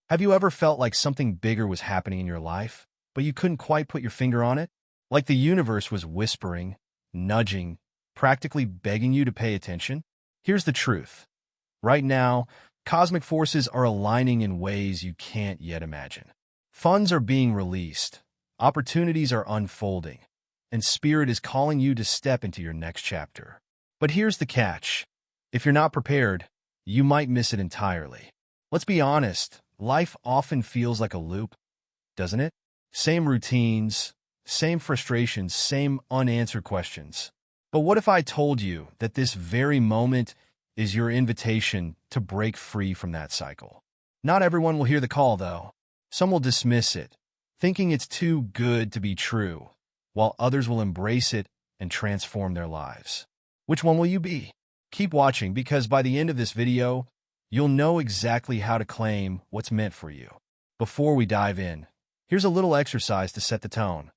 Have you ever felt like something bigger was happening in your life, but you couldn't quite put your finger on it? Like the universe was whispering, nudging, practically begging you to pay attention? Here's the truth. Right now, cosmic forces are aligning in ways you can't yet imagine. Funds are being released, opportunities are unfolding, and Spirit is calling you to step into your next chapter. But here's the catch. If you're not prepared, you might miss it entirely. Let's be honest, life often feels like a loop, doesn't it? Same routines, same frustrations, same unanswered questions. But what if I told you that this very moment is your invitation to break free from that cycle? Not everyone will hear the call, though. Some will dismiss it, thinking it's too good to be true, while others will embrace it and transform their lives. Which one will you be? Keep watching, because by the end of this video, you'll know exactly how to claim what's meant for you. Before we dive in, here's a little exercise to set the tone.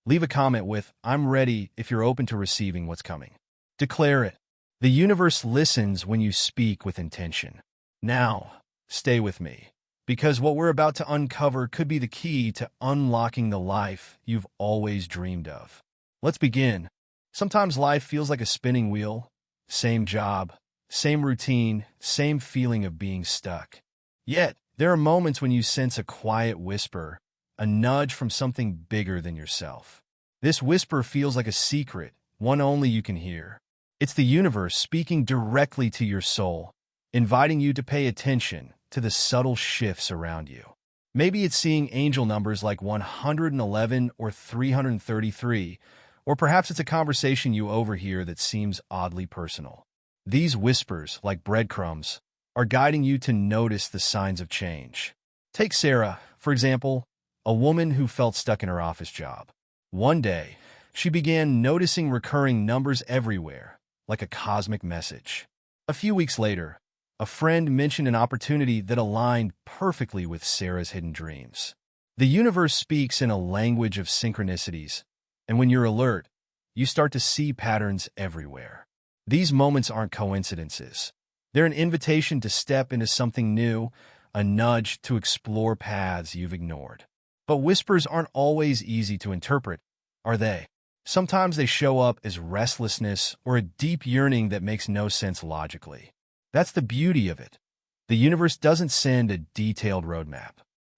Leave a comment with, "I'm ready," if you're open to receiving what's coming. Declare it. The universe listens when you speak with intention. Now, stay with me, because what we're about to uncover could be the key to unlocking the life you've always dreamed of. Let's begin. Sometimes life feels like a spinning wheel. Same job, same routine, same feeling of being stuck. Yet, there are moments when you sense a quiet whisper, a nudge from something bigger than yourself. This whisper feels like a secret, one only you can hear. It's the universe speaking directly to your soul, inviting you to pay attention to the subtle shifts around you. Maybe it's seeing angel numbers like 111 or 333, or perhaps it's a conversation you overhear that seems oddly personal. These whispers, like breadcrumbs, are guiding you to notice the signs of change. Take Sarah, for example, a woman who felt stuck in her office job. One day, she began noticing recurring numbers everywhere, like a cosmic message. A few weeks later, a friend mentioned an opportunity that aligned perfectly with Sarah's hidden dreams. The universe speaks in a language of synchronicities, and when you're alert, you start to see patterns everywhere. These moments aren't coincidences. They're an invitation to step into something new, a nudge to explore paths you've ignored. But whispers aren't always easy to interpret, are they? Sometimes they show up as restlessness or a deep yearning that makes no sense logically. That's the beauty of it. The universe doesn't send a detailed roadmap.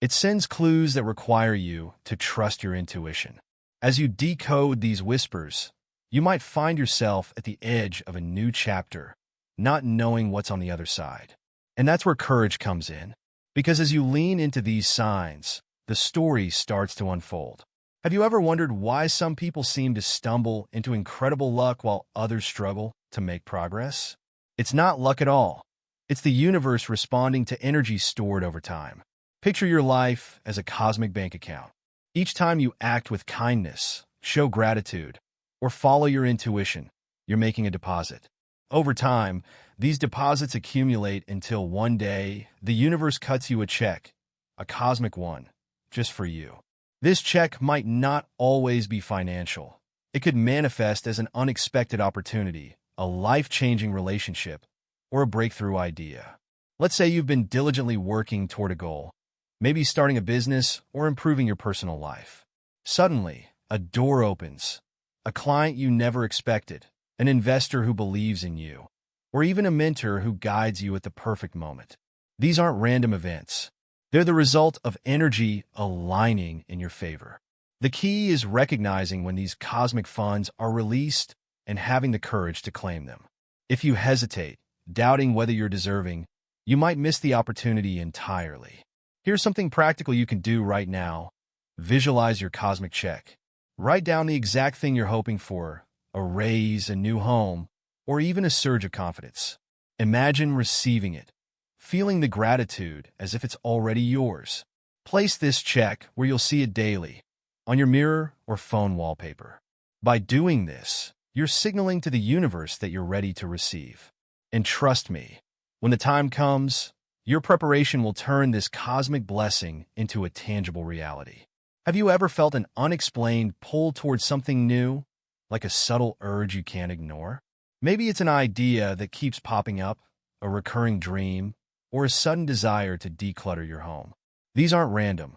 It sends clues that require you to trust your intuition. As you decode these whispers, you might find yourself at the edge of a new chapter, not knowing what's on the other side. And that's where courage comes in. Because as you lean into these signs, the story starts to unfold. Have you ever wondered why some people seem to stumble into incredible luck while others struggle to make progress? It's not luck at all. It's the universe responding to energy stored over time. Picture your life as a cosmic bank account. Each time you act with kindness, show gratitude, or follow your intuition, you're making a deposit. Over time, these deposits accumulate until one day, the universe cuts you a check, a cosmic one, just for you. This check might not always be financial. It could manifest as an unexpected opportunity, a life-changing relationship, or a breakthrough idea. Let's say you've been diligently working toward a goal, maybe starting a business or improving your personal life. Suddenly, a door opens, a client you never expected, an investor who believes in you, or even a mentor who guides you at the perfect moment. These aren't random events. They're the result of energy aligning in your favor. The key is recognizing when these cosmic funds are released and having the courage to claim them. If you hesitate, doubting whether you're deserving, you might miss the opportunity entirely. Here's something practical you can do right now. Visualize your cosmic check. Write down the exact thing you're hoping for, a raise, a new home, or even a surge of confidence. Imagine receiving it, feeling the gratitude as if it's already yours. Place this check where you'll see it daily, on your mirror or phone wallpaper. By doing this, you're signaling to the universe that you're ready to receive. And trust me, when the time comes, your preparation will turn this cosmic blessing into a tangible reality. Have you ever felt an unexplained pull towards something new, like a subtle urge you can't ignore? Maybe it's an idea that keeps popping up, a recurring dream, or a sudden desire to declutter your home. These aren't random.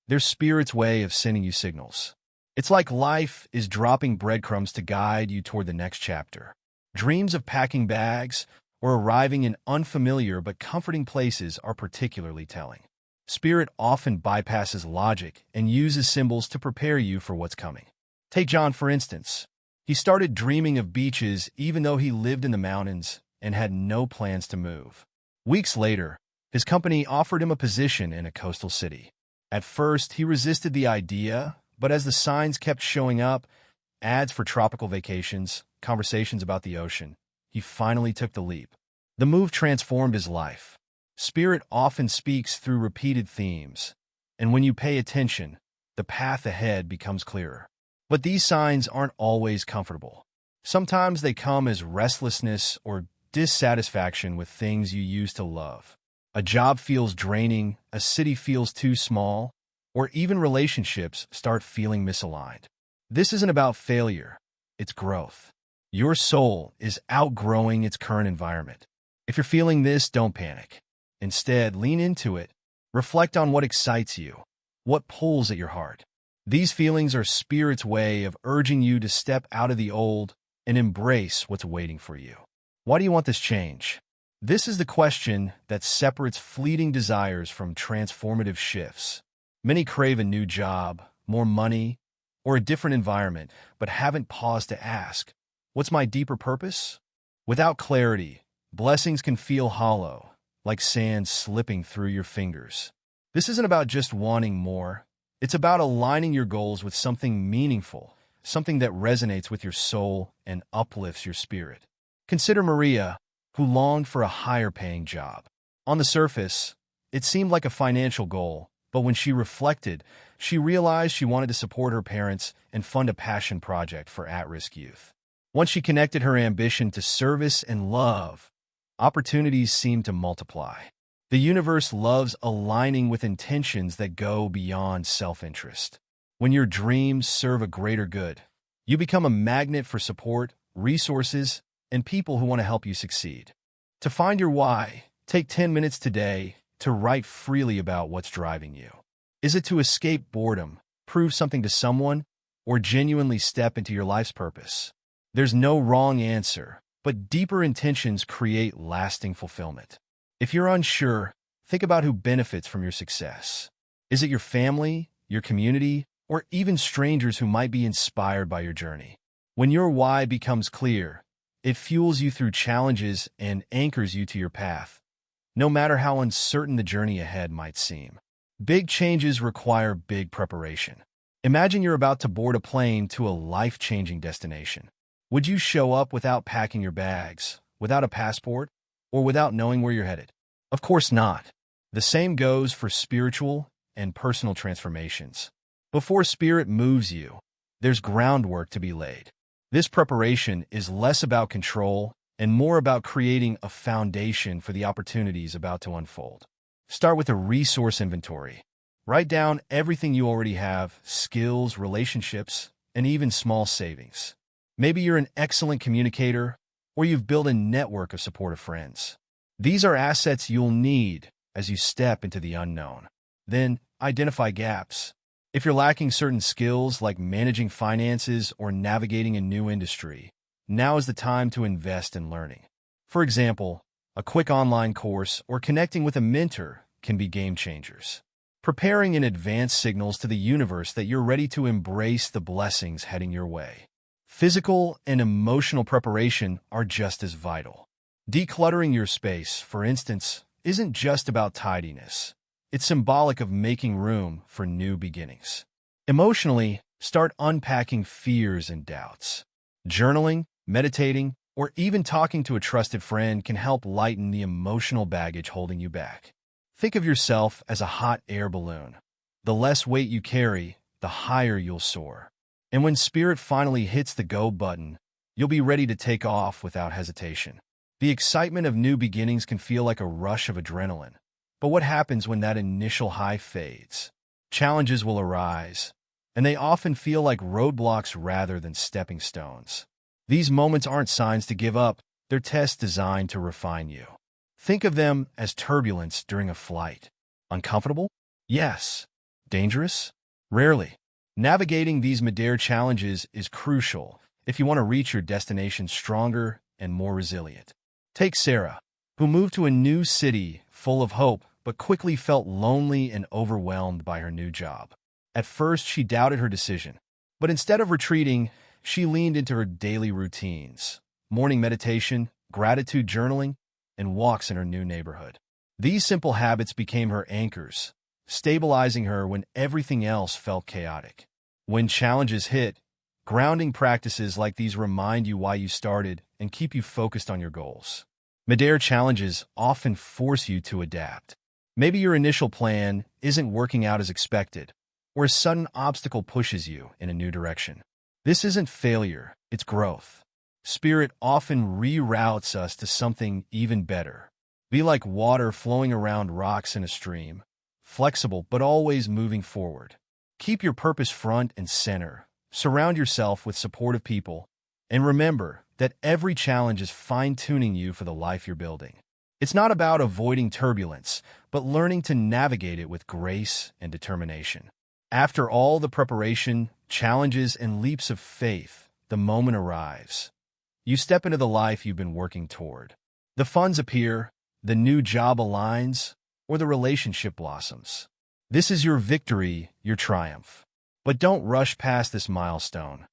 They're Spirit's way of sending you signals. It's like life is dropping breadcrumbs to guide you toward the next chapter. Dreams of packing bags or arriving in unfamiliar but comforting places are particularly telling. Spirit often bypasses logic and uses symbols to prepare you for what's coming. Take John, for instance. He started dreaming of beaches even though he lived in the mountains and had no plans to move. Weeks later, his company offered him a position in a coastal city. At first, he resisted the idea, but as the signs kept showing up, ads for tropical vacations, conversations about the ocean, he finally took the leap. The move transformed his life. Spirit often speaks through repeated themes, and when you pay attention, the path ahead becomes clearer. But these signs aren't always comfortable. Sometimes they come as restlessness or dissatisfaction with things you used to love. A job feels draining, a city feels too small, or even relationships start feeling misaligned. This isn't about failure, it's growth. Your soul is outgrowing its current environment. If you're feeling this, don't panic. Instead, lean into it. Reflect on what excites you, what pulls at your heart. These feelings are Spirit's way of urging you to step out of the old and embrace what's waiting for you. Why do you want this change? This is the question that separates fleeting desires from transformative shifts. Many crave a new job, more money, or a different environment, but haven't paused to ask, what's my deeper purpose? Without clarity, blessings can feel hollow, like sand slipping through your fingers. This isn't about just wanting more. It's about aligning your goals with something meaningful, something that resonates with your soul and uplifts your spirit. Consider Maria, who longed for a higher-paying job. On the surface, it seemed like a financial goal, but when she reflected, she realized she wanted to support her parents and fund a passion project for at-risk youth. Once she connected her ambition to service and love, opportunities seemed to multiply. The universe loves aligning with intentions that go beyond self-interest. When your dreams serve a greater good, you become a magnet for support, resources, and people who want to help you succeed. To find your why, take 10 minutes today to write freely about what's driving you. Is it to escape boredom, prove something to someone, or genuinely step into your life's purpose? There's no wrong answer, but deeper intentions create lasting fulfillment. If you're unsure, think about who benefits from your success. Is it your family, your community, or even strangers who might be inspired by your journey? When your why becomes clear, it fuels you through challenges and anchors you to your path, no matter how uncertain the journey ahead might seem. Big changes require big preparation. Imagine you're about to board a plane to a life-changing destination. Would you show up without packing your bags, without a passport, or without knowing where you're headed? Of course not. The same goes for spiritual and personal transformations. Before Spirit moves you, there's groundwork to be laid. This preparation is less about control and more about creating a foundation for the opportunities about to unfold. Start with a resource inventory. Write down everything you already have: skills, relationships, and even small savings. Maybe you're an excellent communicator, or you've built a network of supportive friends. These are assets you'll need as you step into the unknown. Then, identify gaps. If you're lacking certain skills like managing finances or navigating a new industry, now is the time to invest in learning. For example, a quick online course or connecting with a mentor can be game changers. Preparing in advance signals to the universe that you're ready to embrace the blessings heading your way. Physical and emotional preparation are just as vital. Decluttering your space, for instance, isn't just about tidiness. It's symbolic of making room for new beginnings. Emotionally, start unpacking fears and doubts. Journaling, meditating, or even talking to a trusted friend can help lighten the emotional baggage holding you back. Think of yourself as a hot air balloon. The less weight you carry, the higher you'll soar. And when Spirit finally hits the go button, you'll be ready to take off without hesitation. The excitement of new beginnings can feel like a rush of adrenaline. But what happens when that initial high fades? Challenges will arise, and they often feel like roadblocks rather than stepping stones. These moments aren't signs to give up, they're tests designed to refine you. Think of them as turbulence during a flight. Uncomfortable? Yes. Dangerous? Rarely. Navigating these Midair challenges is crucial if you want to reach your destination stronger and more resilient. Take Sarah, who moved to a new city full of hope but quickly felt lonely and overwhelmed by her new job. At first, she doubted her decision, but instead of retreating, she leaned into her daily routines: morning meditation, gratitude journaling, and walks in her new neighborhood. These simple habits became her anchors, stabilizing her when everything else felt chaotic. When challenges hit, grounding practices like these remind you why you started and keep you focused on your goals. Midair challenges often force you to adapt. Maybe your initial plan isn't working out as expected, or a sudden obstacle pushes you in a new direction. This isn't failure, it's growth. Spirit often reroutes us to something even better. Be like water flowing around rocks in a stream, flexible but always moving forward. Keep your purpose front and center. Surround yourself with supportive people, and remember that every challenge is fine-tuning you for the life you're building. It's not about avoiding turbulence, but learning to navigate it with grace and determination. After all the preparation, challenges, and leaps of faith, the moment arrives. You step into the life you've been working toward. The funds appear, the new job aligns, or the relationship blossoms. This is your victory, your triumph. But don't rush past this milestone.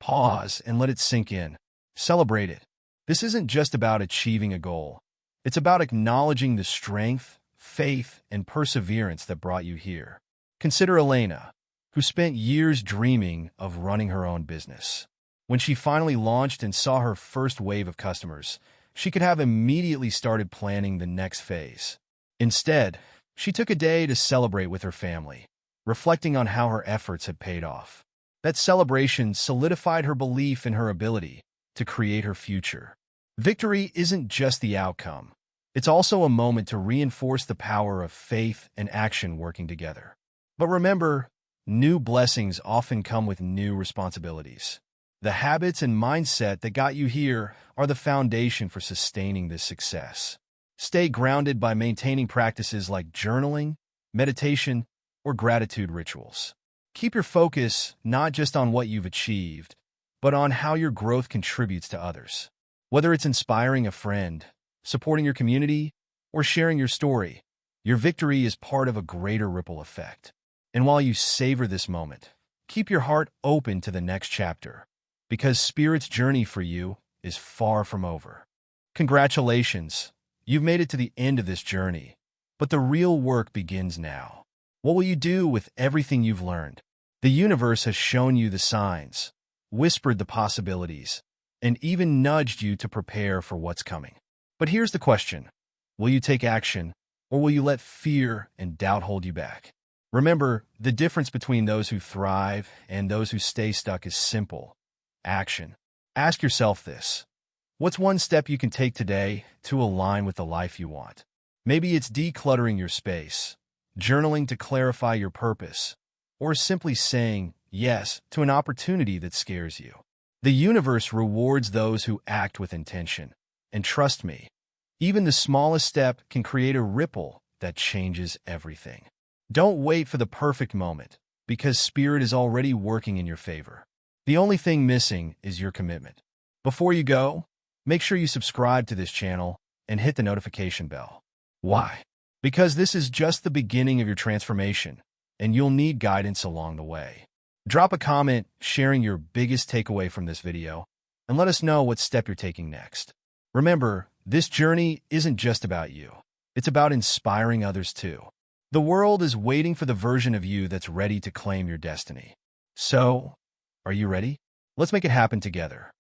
Pause and let it sink in. Celebrate it. This isn't just about achieving a goal. It's about acknowledging the strength, faith, and perseverance that brought you here. Consider Elena, who spent years dreaming of running her own business. When she finally launched and saw her first wave of customers, she could have immediately started planning the next phase. Instead, she took a day to celebrate with her family, reflecting on how her efforts had paid off. That celebration solidified her belief in her ability to create her future. Victory isn't just the outcome. It's also a moment to reinforce the power of faith and action working together. But remember, new blessings often come with new responsibilities. The habits and mindset that got you here are the foundation for sustaining this success. Stay grounded by maintaining practices like journaling, meditation, or gratitude rituals. Keep your focus not just on what you've achieved, but on how your growth contributes to others. Whether it's inspiring a friend, supporting your community, or sharing your story, your victory is part of a greater ripple effect. And while you savor this moment, keep your heart open to the next chapter, because Spirit's journey for you is far from over. Congratulations, you've made it to the end of this journey, but the real work begins now. What will you do with everything you've learned? The universe has shown you the signs, whispered the possibilities, and even nudged you to prepare for what's coming. But here's the question: will you take action, or will you let fear and doubt hold you back? Remember, the difference between those who thrive and those who stay stuck is simple: action. Ask yourself this: what's one step you can take today to align with the life you want? Maybe it's decluttering your space, journaling to clarify your purpose, or simply saying yes to an opportunity that scares you. The universe rewards those who act with intention. And trust me, even the smallest step can create a ripple that changes everything. Don't wait for the perfect moment, because Spirit is already working in your favor. The only thing missing is your commitment. Before you go, make sure you subscribe to this channel and hit the notification bell. Why? Because this is just the beginning of your transformation, and you'll need guidance along the way. Drop a comment sharing your biggest takeaway from this video, and let us know what step you're taking next. Remember, this journey isn't just about you. It's about inspiring others too. The world is waiting for the version of you that's ready to claim your destiny. So, are you ready? Let's make it happen together.